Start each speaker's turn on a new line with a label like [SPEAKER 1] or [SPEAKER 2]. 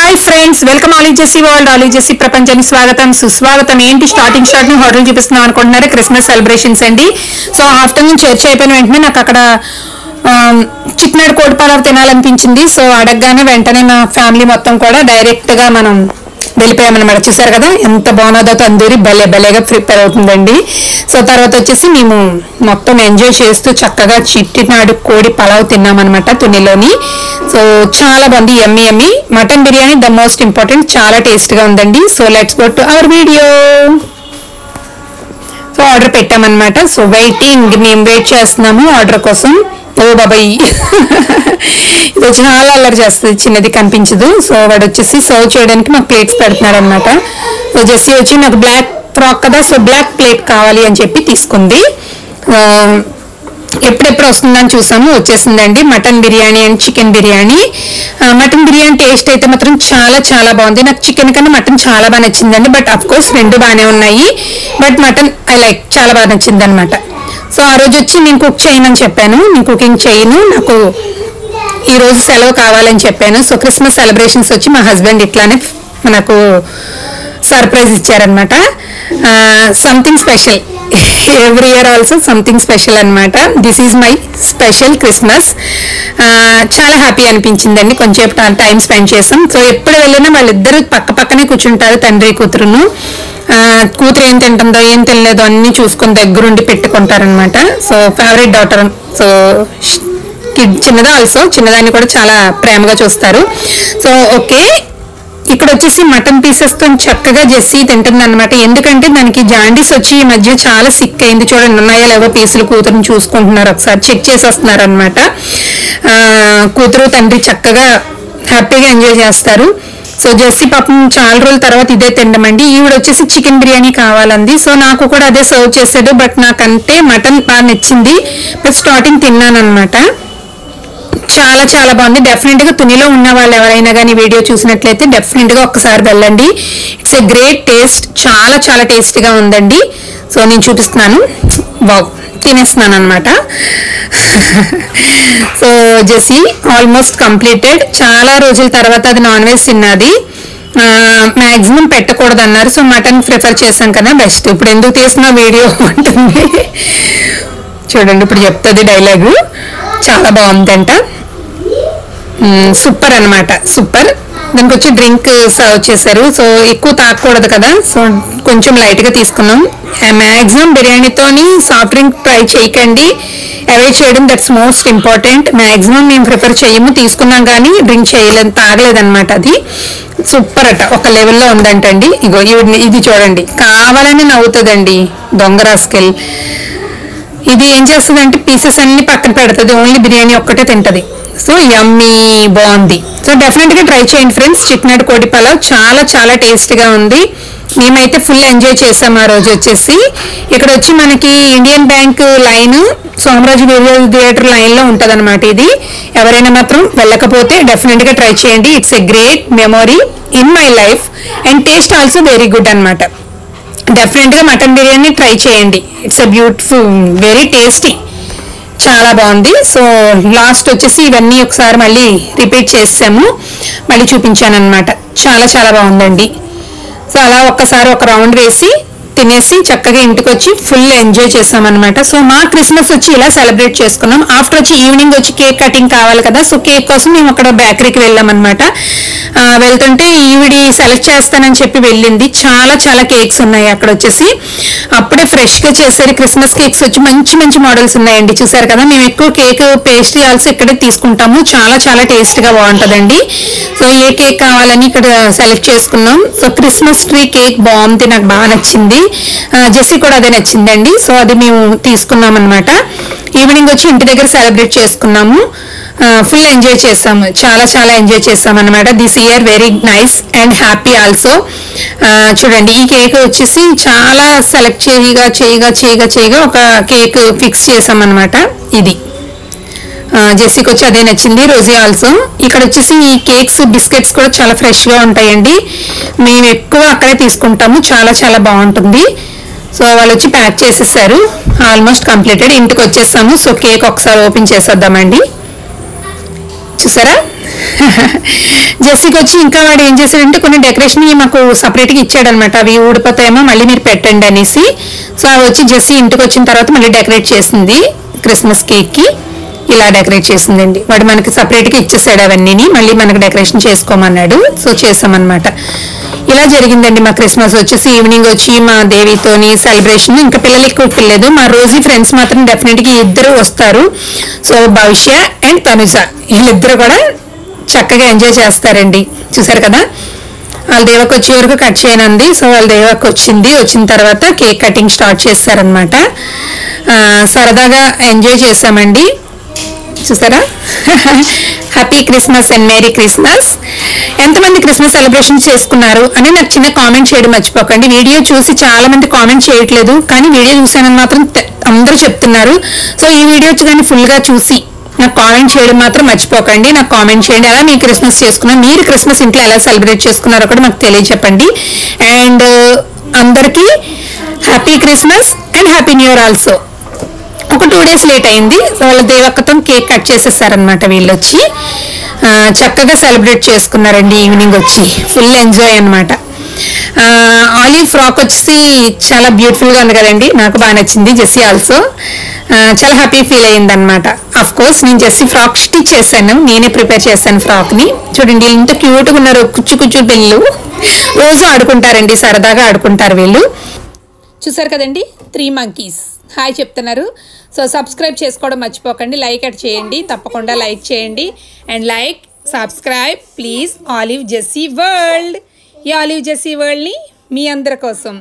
[SPEAKER 1] Hi friends, welcome Ollie Jessy world. Ollie Jessy ప్రపంచానికి స్వాగతం సుస్వాగతం. ఏంటి స్టార్టింగ్ హోటల్ చూపిస్తున్నాం అనుకుంటున్నారు? క్రిస్మస్ సెలబ్రేషన్స్ అండి. సో ఆఫ్టర్నూన్ చర్చ్ అయిపోయిన వెంటనే నాకు అక్కడ చిట్నాడు కోడి పలావ్ తినాలనిపించింది. సో అడగగానే వెంటనే మా ఫ్యామిలీ మొత్తం కూడా డైరెక్ట్ గా మనం వెళ్ళిపోయామన్నమాట. చూసారు కదా ఎంత బాగున్నదో, తందూరి భలేగా ప్రిపేర్ అవుతుందండి. సో తర్వాత వచ్చేసి మేము మొత్తం ఎంజాయ్ చేస్తూ చక్కగా చిట్టినాడు కోడి పలావ్ తిన్నామన్నమాట తునిలోని. సో చాలా బాగుంది, yummy. Mutton biryani the most important, చాలా టేస్ట్గా ఉందండి. So let's go to our video. So order పెట్టామన్నమాట. సో మేము వెయిట్ చేస్తున్నాము ఆర్డర్ కోసం. ఓ బాబాయ్ ఇది చాలా అల్లరి చేస్తుంది, చిన్నది కనిపించదు. సో వాడు వచ్చేసి సర్వ్ చేయడానికి మాకు ప్లేట్స్ పెడుతున్నారు అనమాట. సో జెస్సీ వచ్చి నాకు బ్లాక్ ఫ్రాక్ కదా, సో బ్లాక్ ప్లేట్ కావాలి అని చెప్పి తీసుకుంది. ఎప్పుడెప్పుడు వస్తుందని చూసాము, వచ్చేసిందండి. Mutton biryani and chicken biryani. Mutton biryani taste అయితే మాత్రం చాలా బాగుంది. నాకు చికెన్ కన్నా మటన్ చాలా బాగా నచ్చిందండి. బట్ అఫ్ కోర్స్ రెండు బాగానే ఉన్నాయి, బట్ మటన్ ఐ లైక్, చాలా బాగా నచ్చింది అనమాట. సో ఆ రోజు వచ్చి నేను కుక్ చేయనని చెప్పాను, నేను కుకింగ్ చేయను, నాకు ఈ రోజు సెలవు కావాలని చెప్పాను. సో క్రిస్మస్ సెలబ్రేషన్స్ వచ్చి మా హస్బెండ్ ఇట్లానే నాకు సర్ప్రైజ్ ఇచ్చారనమాట. Something special, every year also something special అనమాట. This is my special Christmas. చాలా హ్యాపీ అనిపించిందండి. కొంచెం టైం స్పెండ్ చేసాం. సో ఎప్పుడు వెళ్ళినా వాళ్ళిద్దరూ పక్కనే కూర్చుంటారు, తండ్రి కూతురును. కూతురు ఏం తింటుందో ఏం తినలేదో అన్ని చూసుకొని దగ్గరుండి పెట్టుకుంటారనమాట. So favourite daughter. సో చిన్నదా ఆల్సో, చిన్నదాన్ని కూడా చాలా ప్రేమగా చూస్తారు. సో ఓకే, ఇక్కడ వచ్చేసి మటన్ పీసెస్ తో చక్కగా జెస్సీ తింటుంది అనమాట. ఎందుకంటే దానికి జాండీస్ వచ్చి ఈ మధ్య చాలా సిక్ అయింది. చూడండి ఉన్నాయో లేవో పీసులు, కూతురుని చూసుకుంటున్నారు, ఒకసారి చెక్ చేసేస్తున్నారు అనమాట. కూతురు తండ్రి చక్కగా హ్యాపీగా ఎంజాయ్ చేస్తారు. సో జెస్సీ పాపం చాలా రోజుల తర్వాత ఇదే తినమండి. ఈవిడ వచ్చేసి చికెన్ బిర్యానీ కావాలంది. సో నాకు కూడా అదే సర్వ్ చేశాడు, బట్ నాకంటే మటన్ బాగా నచ్చింది. బట్ స్టార్టింగ్ తిన్నాను అనమాట. చాలా బాగుంది. డెఫినెట్ గా తునిలో ఉన్న వాళ్ళు ఎవరైనా కానీ వీడియో చూసినట్లయితే డెఫినెట్ గా ఒక్కసారి వెళ్ళండి. ఇట్స్ ఎ గ్రేట్ టేస్ట్, చాలా టేస్టీగా ఉందండి. సో నేను చూపిస్తున్నాను, తినేస్తున్నాను అనమాట. So Jessy almost completed. చాలా రోజుల తర్వాత అది నాన్ వెజ్ తిన్నది. మ్యాక్సిమం పెట్టకూడదు అన్నారు. సో మటన్ ప్రిఫర్ చేశాం కదా బెస్ట్. ఇప్పుడు ఎందుకు తీసిన వీడియో అంటుంది. చూడండి ఇప్పుడు చెప్తుంది డైలాగు. చాలా బాగుందంట, సూపర్ అనమాట, సూపర్. దానికి వచ్చి డ్రింక్ సర్వ్ చేశారు. సో ఎక్కువ తాగకూడదు కదా, సో కొంచెం లైట్ గా తీసుకున్నాం. మ్యాక్సిమం బిర్యానీతోని సాఫ్ట్ డ్రింక్ ట్రై చేయకండి, అవాయిడ్ చేయడం, దట్స్ మోస్ట్ ఇంపార్టెంట్. మ్యాక్సిమం మేము ప్రిఫర్ చేయము, తీసుకున్నాం కానీ డ్రింక్ చేయలేదు, తాగలేదన్నమాట. అది సూపర్ అట, ఒక లెవెల్లో ఉందంటండి. ఇగో ఇది చూడండి, కావాలని నవ్వుతుందండి దొంగ రాస్కెల్. ఇది ఏం చేస్తుంది అంటే పీసెస్ అన్ని పక్కన పెడుతుంది, ఓన్లీ బిర్యానీ ఒక్కటే తింటది. సో యమ్మీ, బాగుంది. సో డెఫినెట్ గా ట్రై చేయండి ఫ్రెండ్స్. చిట్నాడు కోడి పలావ్ చాలా టేస్టీగా ఉంది. మేమైతే ఫుల్ ఎంజాయ్ చేసాం ఆ రోజు. వచ్చేసి ఇక్కడ వచ్చి మనకి Indian bank line, Somaraju theatre line లో ఉంటది అనమాట. ఇది ఎవరైనా మాత్రం వెళ్ళకపోతే డెఫినెట్ గా ట్రై చేయండి. It's a great memory in my life and taste also very good అనమాట. డెఫినెట్ గా మటన్ బిర్యానీ ట్రై చేయండి. It's a beautiful, very tasty, చాలా బాగుంది. సో లాస్ట్ వచ్చేసి ఇవన్నీ ఒకసారి మళ్ళీ రిపీట్ చేసాము, మళ్ళీ చూపించాను అనమాట. చాలా బాగుందండి. సో అలా ఒక్కసారి ఒక రౌండ్ వేసి తినేసి చక్కగా ఇంటికి వచ్చి ఫుల్ ఎంజాయ్ చేసాం అనమాట. సో మా క్రిస్మస్ వచ్చి ఇలా సెలబ్రేట్ చేసుకున్నాం. ఆఫ్టర్ వచ్చి ఈవినింగ్ వచ్చి కేక్ కటింగ్ కావాలి కదా, సో కేక్ కోసం మేము అక్కడ బేకరీకి వెళ్ళాం అనమాట. వెళ్తుంటే ఈవిడి సెలెక్ట్ చేస్తానని చెప్పి వెళ్ళింది. చాలా కేక్స్ ఉన్నాయి అక్కడ. వచ్చేసి అప్పుడే ఫ్రెష్ గా చేసేది క్రిస్మస్ కేక్స్ వచ్చి మంచి మోడల్స్ ఉన్నాయండి. చూసారు కదా, మేము ఎక్కువ కేక్ పేస్ట్రీ ఆల్సో ఇక్కడే తీసుకుంటాము. చాలా టేస్ట్ గా బాగుంటదండి. సో ఏ కేక్ కావాలని ఇక్కడ సెలెక్ట్ చేసుకున్నాం. సో క్రిస్మస్ ట్రీ కేక్ బాగుంది, నాకు బాగా నచ్చింది. జెస్సీ కూడా అదే నచ్చిందండి. సో అది మేము తీసుకున్నాం అనమాట. ఈవినింగ్ వచ్చి ఇంటి దగ్గర సెలబ్రేట్ చేసుకున్నాము. ఫుల్ ఎంజాయ్ చేసాము, చాలా ఎంజాయ్ చేసాం అనమాట. This year very nice and happy also. చూడండి ఈ కేక్ వచ్చేసి చాలా సెలెక్ట్ చేయగా ఒక కేక్ ఫిక్స్ చేసాం అనమాట. ఇది జెస్సీకి వచ్చి అదే నచ్చింది, రోజీ ఆల్సో. ఇక్కడ వచ్చేసి ఈ కేక్స్ బిస్కెట్స్ కూడా చాలా ఫ్రెష్ గా ఉంటాయండి. మేము ఎక్కువ అక్కడే తీసుకుంటాము, చాలా బాగుంటుంది. సో వాళ్ళు వచ్చి ప్యాక్ చేసేసారు, ఆల్మోస్ట్ కంప్లీటెడ్. ఇంటికి వచ్చేసాము. సో కేక్ ఒకసారి ఓపెన్ చేసేద్దామండి. చూసారా జెస్సీకి వచ్చి ఇంకా వాడు ఏం చేశాడంటే కొన్ని డెకరేషన్ మాకు సపరేట్గా ఇచ్చాడనమాట. అవి ఊడిపోతాయేమో మళ్ళీ మీరు పెట్టండి అనేసి. సో అవి వచ్చి జెస్సీ ఇంటికి వచ్చిన తర్వాత మళ్ళీ డెకరేట్ చేసింది. క్రిస్మస్ కేక్కి ఇలా డెకరేట్ చేసిందండి. వాడు మనకి సపరేట్గా ఇచ్చేసాడు అవన్నీ, మళ్ళీ మనకు డెకరేషన్ చేసుకోమన్నాడు. సో చేసామన్నమాట. ఇలా జరిగిందండి మా క్రిస్మస్ వచ్చేసి. ఈవినింగ్ వచ్చి మా దేవితోని సెలబ్రేషన్. ఇంకా పిల్లలు ఎక్కువ పిల్లలేదు. మా రోజీ ఫ్రెండ్స్ మాత్రం డెఫినెట్గా ఇద్దరు వస్తారు. సో భవిష్య అండ్ తనుజ వీళ్ళిద్దరు కూడా చక్కగా ఎంజాయ్ చేస్తారండి. చూసారు కదా, వాళ్ళ దేవకు వచ్చే వరకు కట్ చేయనుంది. సో వాళ్ళ దేవకు వచ్చింది. వచ్చిన తర్వాత కేక్ కటింగ్ స్టార్ట్ చేస్తారనమాట. సరదాగా ఎంజాయ్ చేసామండి. చూసారా, happy Christmas and merry Christmas. ఎంతమంది క్రిస్మస్ సెలబ్రేషన్ చేసుకున్నారు అని నాకు చిన్న కామెంట్ చేయడం మర్చిపోకండి. వీడియో చూసి చాలా మంది కామెంట్ చేయట్లేదు, కానీ వీడియో చూసానని మాత్రం అందరూ చెప్తున్నారు. సో ఈ వీడియో కానీ ఫుల్గా చూసి నాకు కామెంట్ చేయడం మాత్రం మర్చిపోకండి. నాకు కామెంట్ చేయండి, ఎలా మీరు క్రిస్మస్ చేసుకున్నారు, మీరు క్రిస్మస్ ఇంట్లో ఎలా సెలబ్రేట్ చేసుకున్నారో కూడా మాకు తెలియజెప్పండి. అండ్ అందరికీ happy Christmas and happy new year also. ఒక 2 days లేట్ అయింది. వాళ్ళ దేవక్కతో కేక్ కట్ చేసేసారనమాట. వీళ్ళు వచ్చి చక్కగా సెలబ్రేట్ చేసుకున్నారండి. ఈవినింగ్ వచ్చి ఫుల్ ఎంజాయ్ అనమాట. ఆలివ్ ఫ్రాక్ వచ్చేసి చాలా బ్యూటిఫుల్గా ఉంది కదండి, నాకు బాగా నచ్చింది. జెస్సీ ఆల్సో చాలా హ్యాపీ ఫీల్ అయ్యింది అనమాట. అఫ్ కోర్స్ నేను జెస్సీ ఫ్రాక్ స్టిచ్ చేశాను, నేనే ప్రిపేర్ చేశాను ఫ్రాక్ని. చూడండి ఇంత క్యూట్గా ఉన్నారు, కుచ్చు పిల్లలు. రోజు ఆడుకుంటారండి, సరదాగా ఆడుకుంటారు వీళ్ళు. చూసారు కదండి, 3 monkeys హాయ్ చెప్తున్నారు. సో సబ్స్క్రైబ్ చేసుకోవడం మర్చిపోకండి, లైక్ చేయండి, తప్పకుండా లైక్ చేయండి. And like subscribe please Olive Jessy world. ఈ ఆలివ్ జెస్సీ వరల్డ్ని మీ అందరి కోసం